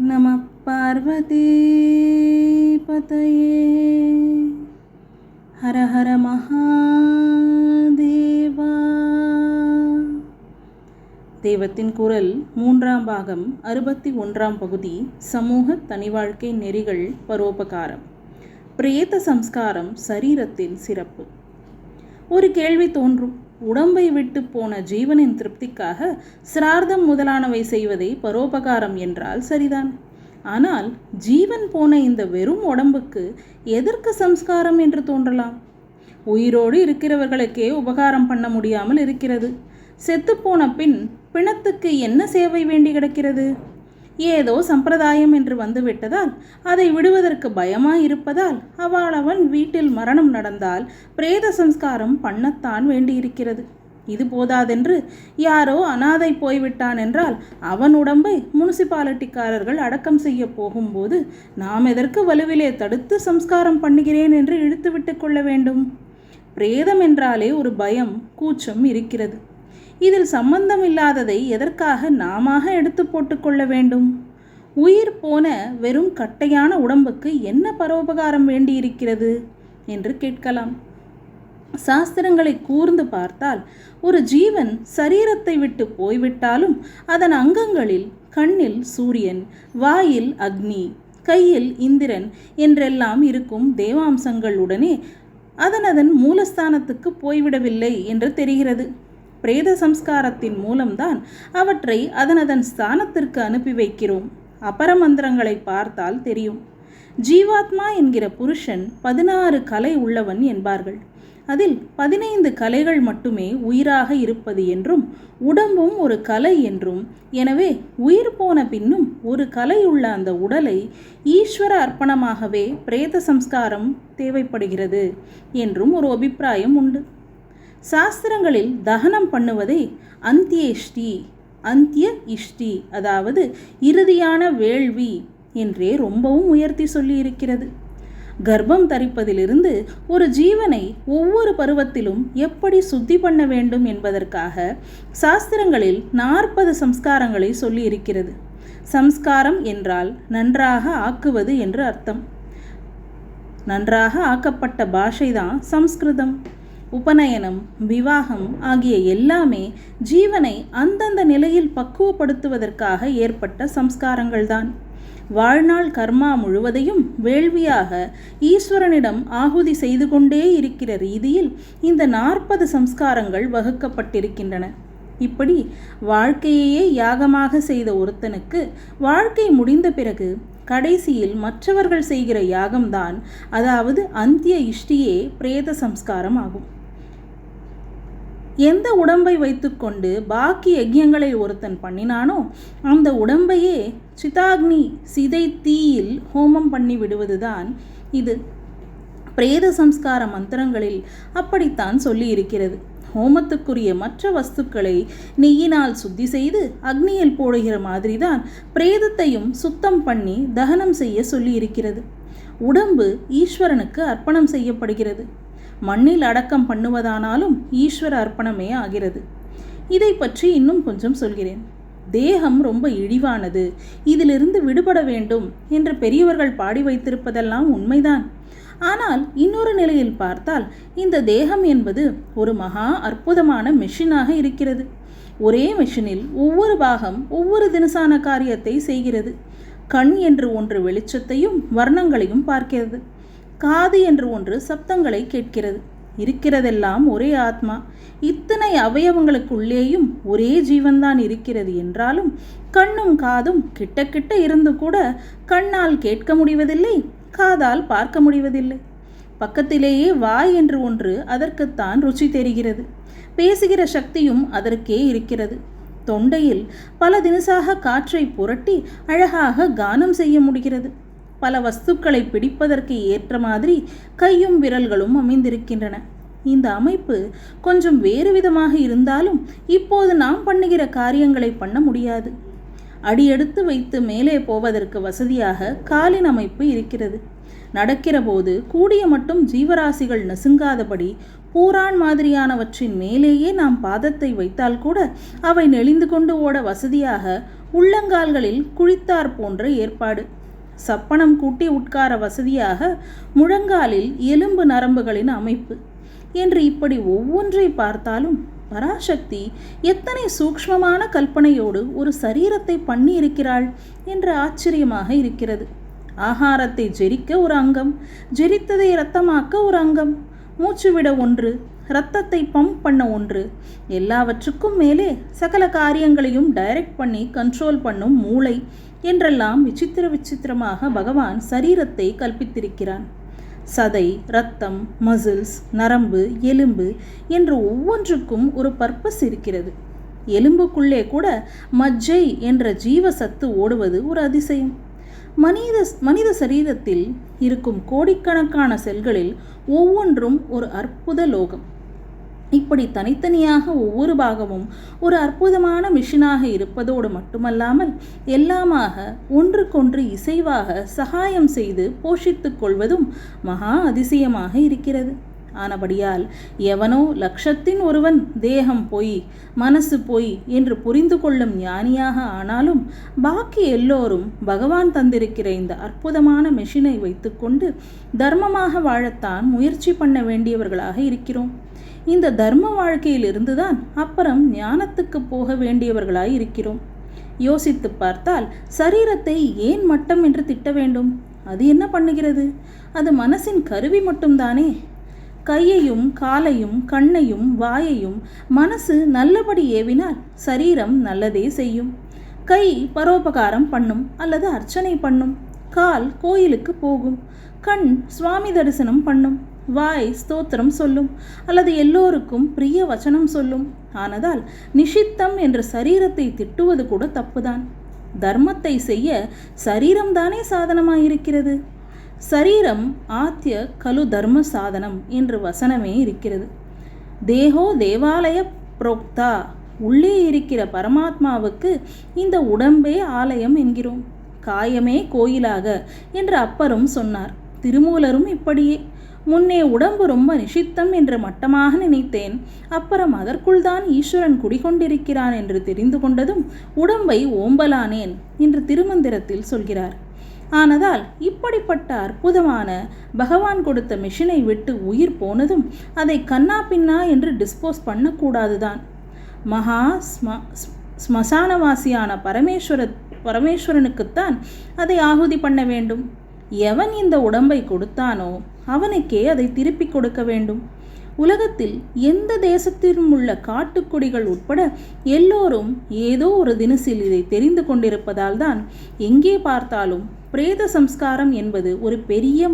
நம பார்வதி பதயே. ஹர ஹர மகாதேவா. தெய்வத்தின் குரல் 3ஆம் பாகம் 61ஆம் பகுதி. சமூக தனிவாழ்க்கை நெறிகள் பரோபகாரம். பிரேத சம்ஸ்காரம் சரீரத்தில் சிறப்பு. ஒரு கேள்வி தோன்றும். உடம்பை விட்டு போன ஜீவனின் திருப்திக்காக சிரார்த்தம் முதலானவை செய்வதை பரோபகாரம் என்றால் சரிதான். ஆனால் ஜீவன் போன இந்த வெறும் உடம்புக்கு எதற்கு சம்ஸ்காரம் என்று தோன்றலாம்? உயிரோடு இருக்கிறவர்களுக்கே உபகாரம் பண்ண முடியாமல் இருக்கிறது. செத்துப்போன பின் பிணத்துக்கு என்ன சேவை வேண்டி கிடக்கிறது? ஏதோ சம்பிரதாயம் என்று வந்துவிட்டதால் அதை விடுவதற்கு பயமாய் இருப்பதால் அவன் வீட்டில் மரணம் நடந்தால் பிரேத சம்ஸ்காரம் பண்ணத்தான் வேண்டியிருக்கிறது. இது போதாதென்று யாரோ அனாதை போய்விட்டான் என்றால் அவன் உடம்பை முனிசிபாலிட்டிக்காரர்கள் அடக்கம் செய்ய போகும்போது நாம் எதற்கு வலுவிலே தடுத்து சம்ஸ்காரம் பண்ணுகிறேன் என்று இழுத்து விட்டு கொள்ள வேண்டும்? பிரேதம் என்றாலே ஒரு பயம், கூச்சம் இருக்கிறது. இதில் சம்பந்தம் இல்லாததை எதற்காக நாம எடுத்து போட்டுக்கொள்ள வேண்டும்? உயிர் போன வெறும் கட்டையான உடம்புக்கு என்ன பரோபகாரம் வேண்டியிருக்கிறது என்று கேட்கலாம். சாஸ்திரங்களை கூர்ந்து பார்த்தால் ஒரு ஜீவன் சரீரத்தை விட்டு போய்விட்டாலும் அதன் அங்கங்களில் கண்ணில் சூரியன், வாயில் அக்னி, கையில் இந்திரன் என்றெல்லாம் இருக்கும் தேவாம்சங்களுடனே அதன் மூலஸ்தானத்துக்கு போய்விடவில்லை என்று தெரிகிறது. பிரேத சம்ஸ்காரத்தின் மூலம்தான் அவற்றை அதன் ஸ்தானத்திற்கு அனுப்பி வைக்கிறோம். அபரமந்திரங்களை பார்த்தால் தெரியும். ஜீவாத்மா என்கிற புருஷன் 16 கலை உள்ளவன் என்பார்கள். அதில் 15 கலைகள் மட்டுமே உயிராக இருப்பது என்றும் உடம்பும் ஒரு கலை என்றும், எனவே உயிர் போன பின்னும் ஒரு கலை உள்ள அந்த உடலை ஈஸ்வர அர்ப்பணமாகவே பிரேத சம்ஸ்காரம் தேவைப்படுகிறது என்றும் ஒரு அபிப்பிராயம் உண்டு. சாஸ்திரங்களில் தகனம் பண்ணுவதை அந்தியேஷ்டி, அந்திய இஷ்டி, அதாவது இறுதியான வேள்வி என்றே ரொம்பவும் உயர்த்தி சொல்லி இருக்கிறது. கர்ப்பம் தரிப்பதிலிருந்து ஒரு ஜீவனை ஒவ்வொரு பருவத்திலும் எப்படி சுத்தி பண்ண வேண்டும் என்பதற்காக சாஸ்திரங்களில் 40 சம்ஸ்காரங்களை சொல்லி இருக்கிறது. சம்ஸ்காரம் என்றால் நன்றாக ஆக்குவது என்று அர்த்தம். நன்றாக ஆக்கப்பட்ட பாஷைதான் சம்ஸ்கிருதம். உபநயனம், விவாகம் ஆகிய எல்லாமே ஜீவனை அந்தந்த நிலையில் பக்குவப்படுத்துவதற்காக ஏற்பட்ட சம்ஸ்காரங்கள்தான். வாழ்நாள் கர்மா முழுவதையும் வேள்வியாக ஈஸ்வரனிடம் ஆகுதி செய்து கொண்டே இருக்கிற ரீதியில் இந்த 40 சம்ஸ்காரங்கள் வகுக்கப்பட்டிருக்கின்றன. இப்படி வாழ்க்கையே யாகமாக செய்த ஒருத்தனுக்கு வாழ்க்கை முடிந்த பிறகு கடைசியில் மற்றவர்கள் செய்கிற யாகம்தான், அதாவது அந்திய இஷ்டியே பிரேத சம்ஸ்காரம் ஆகும். எந்த உடம்பை வைத்துக்கொண்டு பாக்கி யஜ்யங்களை ஒருத்தன் பண்ணினானோ அந்த உடம்பையே சிதாக்னி, சிதை தீயில் ஹோமம் பண்ணி விடுவதுதான் இது. பிரேத சம்ஸ்கார மந்திரங்களில் அப்படித்தான் சொல்லி இருக்கிறது. ஹோமத்துக்குரிய மற்ற வஸ்துக்களை நெய்யினால் சுத்தி செய்து அக்னியில் போடுகிற மாதிரிதான் பிரேதத்தையும் சுத்தம் பண்ணி தகனம் செய்ய சொல்லி இருக்கிறது. உடம்பு ஈஸ்வரனுக்கு அர்ப்பணம் செய்யப்படுகிறது. மண்ணில் அடக்கம் பண்ணுவதானாலும் ஈஸ்வர அர்ப்பணமே ஆகிறது. இதை பற்றி இன்னும் கொஞ்சம் சொல்கிறேன். தேகம் ரொம்ப இழிவானது, இதிலிருந்து விடுபட வேண்டும் என்று பெரியவர்கள் பாடி வைத்திருப்பதெல்லாம் உண்மைதான். ஆனால் இன்னொரு நிலையில் பார்த்தால் இந்த தேகம் என்பது ஒரு மகா அற்புதமான மெஷினாக இருக்கிறது. ஒரே மெஷினில் ஒவ்வொரு பாகம் ஒவ்வொரு தினசான காரியத்தை செய்கிறது. கண் என்று ஒன்று வெளிச்சத்தையும் வர்ணங்களையும் பார்க்கிறது. காது என்று ஒன்று சப்தங்களை கேட்கிறது. இருக்கிறதெல்லாம் ஒரே ஆத்மா. இத்தனை அவயவங்களுக்குள்ளேயும் ஒரே ஜீவன்தான் இருக்கிறது என்றாலும் கண்ணும் காதும் கிட்ட கிட்ட இருந்து கூட கண்ணால் கேட்க முடிவதில்லை, காதால் பார்க்க முடிவதில்லை. பக்கத்திலேயே வாய் என்று ஒன்று அதற்குத்தான் ருச்சி தெரிகிறது. பேசுகிற சக்தியும் அதற்கே இருக்கிறது. தொண்டையில் பல தினசாக காற்றை புரட்டி அழகாக கானம் செய்ய முடிகிறது. பல வஸ்துக்களை பிடிப்பதற்கு ஏற்ற மாதிரி கையும் விரல்களும் அமைந்திருக்கின்றன. இந்த அமைப்பு கொஞ்சம் வேறு விதமாக இருந்தாலும் இப்போது நாம் பண்ணுகிற காரியங்களை பண்ண முடியாது. அடியெடுத்து வைத்து மேலே போவதற்கு வசதியாக காலின் அமைப்பு இருக்கிறது. நடக்கிற போது கூடிய மட்டும் ஜீவராசிகள் நசுங்காதபடி பூரான் மாதிரியானவற்றின் மேலேயே நாம் பாதத்தை வைத்தால் கூட அவை நெளிந்து கொண்டு ஓட வசதியாக உள்ளங்கால்களில் குழித்தார் போன்ற ஏற்பாடு, சப்பனம் கூட்டி உட்கார வசதியாக முழங்காலில் எலும்பு நரம்புகளின் அமைப்பு என்று இப்படி ஒவ்வொன்றை பார்த்தாலும் பராசக்தி எத்தனை சூக்ஷ்மமான கல்பனையோடு ஒரு சரீரத்தை பண்ணி இருக்கிறாள் என்று ஆச்சரியமாக இருக்கிறது. ஆகாரத்தை ஜெரிக்க ஒரு அங்கம், ஜெரித்ததை இரத்தமாக்க ஒரு அங்கம், மூச்சுவிட ஒன்று, இரத்தத்தை பம்ப் பண்ண ஒன்று, எல்லாவற்றுக்கும் மேலே சகல காரியங்களையும் டைரக்ட் பண்ணி கண்ட்ரோல் பண்ணும் மூளை என்றெல்லாம் விசித்திரமாக பகவான் சரீரத்தை கல்பித்திருக்கிறான். சதை, இரத்தம், மசில்ஸ், நரம்பு, எலும்பு என்று ஒவ்வொன்றுக்கும் ஒரு பர்பஸ் இருக்கிறது. எலும்புக்குள்ளே கூட மஜ்ஜை என்ற ஜீவசத்து ஓடுவது ஒரு அதிசயம். மனித சரீரத்தில் இருக்கும் கோடிக்கணக்கான செல்களில் ஒவ்வொன்றும் ஒரு அற்புத லோகம். இப்படி தனித்தனியாக ஒவ்வொரு பாகமும் ஒரு அற்புதமான மிஷினாக இருப்பதோடு மட்டுமல்லாமல் எல்லாமாக ஒன்றுக்கொன்று இசைவாக சகாயம் செய்து போஷித்துக் கொள்வதும் மகா அதிசயமாக இருக்கிறது. ஆனபடியால் எவனோ லட்சத்தின் ஒருவன் தேகம் பொய், மனசு பொய் என்று புரிந்து கொள்ளும் ஞானியாக ஆனாலும் பாக்கி எல்லோரும் பகவான் தந்திருக்கிற இந்த அற்புதமான மெஷினை வைத்துக்கொண்டு தர்மமாக வாழத்தான் முயற்சி பண்ண வேண்டியவர்களாக இருக்கிறோம். இந்த தர்ம வாழ்க்கையிலிருந்து தான் அப்புறம் ஞானத்துக்கு போக வேண்டியவர்களாய் இருக்கிறோம். யோசித்து பார்த்தால் சரீரத்தை ஏன் மட்டம் என்று திட்ட வேண்டும்? அது என்ன பண்ணுகிறது? அது மனசின் கருவி மட்டும்தானே. கையையும் காலையும் கண்ணையும் வாயையும் மனசு நல்லபடி ஏவினால் சரீரம் நல்லதே செய்யும். கை பரோபகாரம் பண்ணும் அல்லது அர்ச்சனை பண்ணும், கால் கோயிலுக்கு போகும், கண் சுவாமி தரிசனம் பண்ணும், வாய் ஸ்தோத்திரம் சொல்லும் அல்லது எல்லோருக்கும் பிரிய வச்சனம் சொல்லும். ஆனதால் நிஷித்தம் என்ற சரீரத்தை திட்டுவது கூட தப்புதான். தர்மத்தை செய்ய சரீரம்தானே சாதனமாயிருக்கிறது. சரீரம் ஆத்திய கலு தர்ம சாதனம் என்று வசனமே இருக்கிறது. தேகோ தேவாலய புரோக்தா, உள்ளே இருக்கிற பரமாத்மாவுக்கு இந்த உடம்பே ஆலயம் என்கிறோம். காயமே கோயிலாக என்று அப்பரும் சொன்னார். திருமூலரும் இப்படியே. முன்னே உடம்பு ரொம்ப நிஷித்தம் என்று மட்டமாக நினைத்தேன், அப்புறம் அதற்குள் தான் ஈஸ்வரன் குடிகொண்டிருக்கிறான் என்று தெரிந்து கொண்டதும் உடம்பை ஓம்பலானேன் என்று திருமந்திரத்தில் சொல்கிறார். ஆனதால் இப்படிப்பட்ட அற்புதமான பகவான் கொடுத்த மிஷினை விட்டு உயிர் போனதும் அதை கண்ணா பின்னா என்று டிஸ்போஸ் பண்ணக்கூடாதுதான். மகா ஸ்மசானவாசியான பரமேஸ்வரனுக்குத்தான் அதை ஆகுதி பண்ண வேண்டும். எவன் இந்த உடம்பை கொடுத்தானோ அவனுக்கே அதை திருப்பி கொடுக்க வேண்டும். உலகத்தில் எந்த தேசத்திலும் உள்ள காட்டுக்குடிகள் உட்பட எல்லோரும் ஏதோ ஒரு தினசில் இதை தெரிந்து கொண்டிருப்பதால் தான் எங்கே பார்த்தாலும் பிரேத சம்ஸ்காரம் என்பது ஒரு பெரிய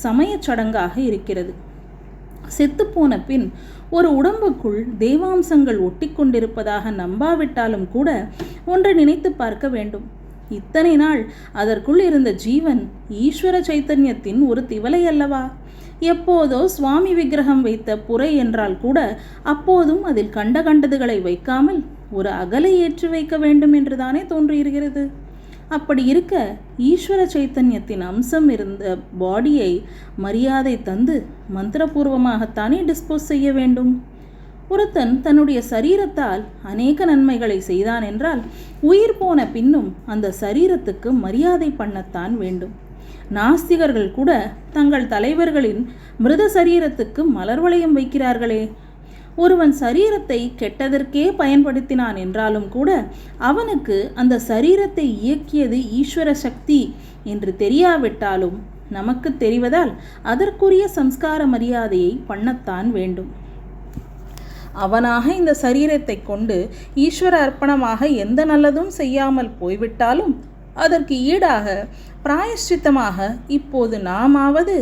சமயச் சடங்காக இருக்கிறது. செத்துப்போன பின் ஒரு உடம்புக்குள் தேவாம்சங்கள் ஒட்டி கொண்டிருப்பதாக நம்பாவிட்டாலும் கூட ஒன்றை நினைத்து பார்க்க வேண்டும். இத்தனை நாள் அதற்குள் இருந்த ஜீவன் ஈஸ்வர சைத்தன்யத்தின் ஒரு திவலை அல்லவா? எப்போதோ சுவாமி விக்கிரகம் வைத்த புரை என்றால் கூட அப்போதும் அதில் கண்டதுகளை வைக்காமல் ஒரு அகலை ஏற்றி வைக்க வேண்டும் என்றுதானே தோன்றியிருக்கிறது. அப்படி இருக்க ஈஸ்வர சைத்தன்யத்தின் அம்சம் இருந்த பாடியை மரியாதை தந்து மந்திரபூர்வமாகத்தானே டிஸ்போஸ் செய்ய வேண்டும். ஒருத்தன் தன்னுடைய சரீரத்தால் அநேக நன்மைகளை செய்தான் என்றால் உயிர் போன பின்னும் அந்த சரீரத்துக்கு மரியாதை பண்ணத்தான் வேண்டும். நாஸ்திகர்கள் கூட தங்கள் தலைவர்களின் மிருத சரீரத்துக்கு மலர் வளையம் வைக்கிறார்களே. ஒருவன் சரீரத்தை கெட்டதற்கே பயன்படுத்தினான் என்றாலும் கூட அவனுக்கு அந்த சரீரத்தை இயக்கியது ஈஸ்வர சக்தி என்று தெரியாவிட்டாலும் நமக்கு தெரிவதால் அதற்குரிய சம்ஸ்கார மரியாதையை பண்ணத்தான் வேண்டும். அவனாக இந்த சரீரத்தை கொண்டு ஈஸ்வர அர்ப்பணமாக எந்த நல்லதும் செய்யாமல் போய்விட்டாலும் அதற்கு ஈடாக பிராயஷ்சித்தமாக இப்போது நாமாவது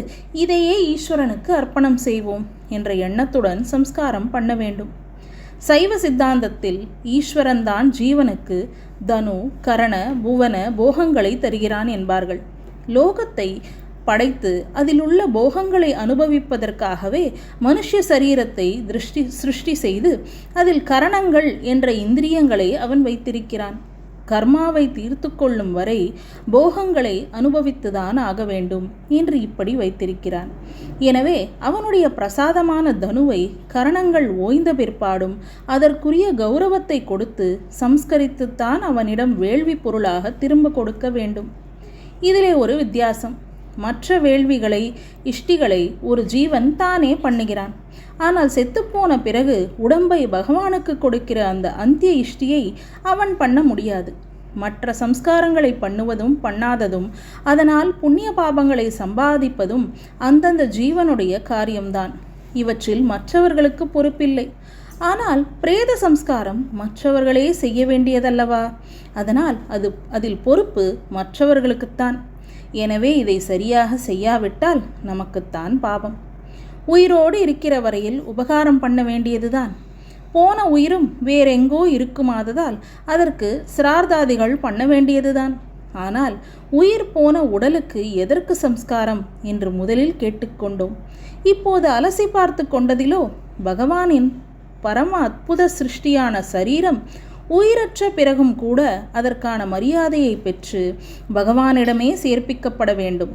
இதையே ஈஸ்வரனுக்கு அர்ப்பணம் செய்வோம் என்ற எண்ணத்துடன் சம்ஸ்காரம் பண்ண வேண்டும். சைவ சித்தாந்தத்தில் ஈஸ்வரன் தான் ஜீவனுக்கு தனு கரண புவன போகங்களை தருகிறான் என்பார்கள். லோகத்தை படைத்து அதில் உள்ள போகங்களை அனுபவிப்பதற்காகவே மனுஷ சரீரத்தை சிருஷ்டி செய்து அதில் கரணங்கள் என்ற இந்திரியங்களை அவன் வைத்திருக்கிறான். கர்மாவை தீர்த்து கொள்ளும் வரை போகங்களை அனுபவித்துதான் ஆக வேண்டும் என்று இப்படி வைத்திருக்கிறான். எனவே அவனுடைய பிரசாதமான தனுவை கரணங்கள் ஓய்ந்த பிற்பாடும் அதற்குரிய கௌரவத்தை கொடுத்து சம்ஸ்கரித்துத்தான் அவனிடம் வேள்வி பொருளாக திரும்ப கொடுக்க வேண்டும். இதிலே ஒரு வித்தியாசம். மற்ற வேள்விகளை இஷ்டிகளை ஒரு ஜீவன் தானே பண்ணுகிறான். ஆனால் செத்துப்போன பிறகு உடம்பை பகவானுக்கு கொடுக்கிற அந்த அந்திய இஷ்டியை அவன் பண்ண முடியாது. மற்ற சம்ஸ்காரங்களை பண்ணுவதும் பண்ணாததும் அதனால் புண்ணிய பாபங்களை சம்பாதிப்பதும் அந்தந்த ஜீவனுடைய காரியம்தான். இவற்றில் மற்றவர்களுக்கு பொறுப்பில்லை. ஆனால் பிரேத சம்ஸ்காரம் மற்றவர்களே செய்ய வேண்டியதல்லவா? அதனால் அதில் பொறுப்பு மற்றவர்களுக்குத்தான். எனவே இதை சரியாக செய்யாவிட்டால் நமக்குத்தான் பாபம். உயிரோடு இருக்கிற வரையில் உபகாரம் பண்ண வேண்டியதுதான். போன உயிரும் வேறெங்கோ இருக்குமாததால் அதற்கு சிரார்த்தாதிகள் பண்ண வேண்டியதுதான். ஆனால் உயிர் போன உடலுக்கு எதற்கு சம்ஸ்காரம் என்று முதலில் கேட்டுக்கொண்டோம். இப்போது அலசி பார்த்து கொண்டதிலோ பகவானின் பரம அற்புத சிருஷ்டியான சரீரம் உயிரற்ற பிறகும் கூட அதற்கான மரியாதையை பெற்று பகவானிடமே சேர்ப்பிக்கப்பட வேண்டும்.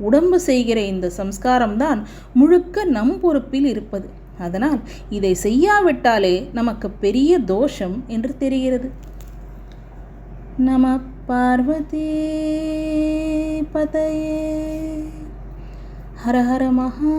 உடம்பு செய்கிற இந்த சம்ஸ்காரம்தான் முழுக்க நம் பொறுப்பில் இருப்பது. அதனால் இதை செய்யாவிட்டாலே நமக்கு பெரிய தோஷம் என்று தெரிகிறது. நம பார்வதி பதயே. ஹர ஹர மகா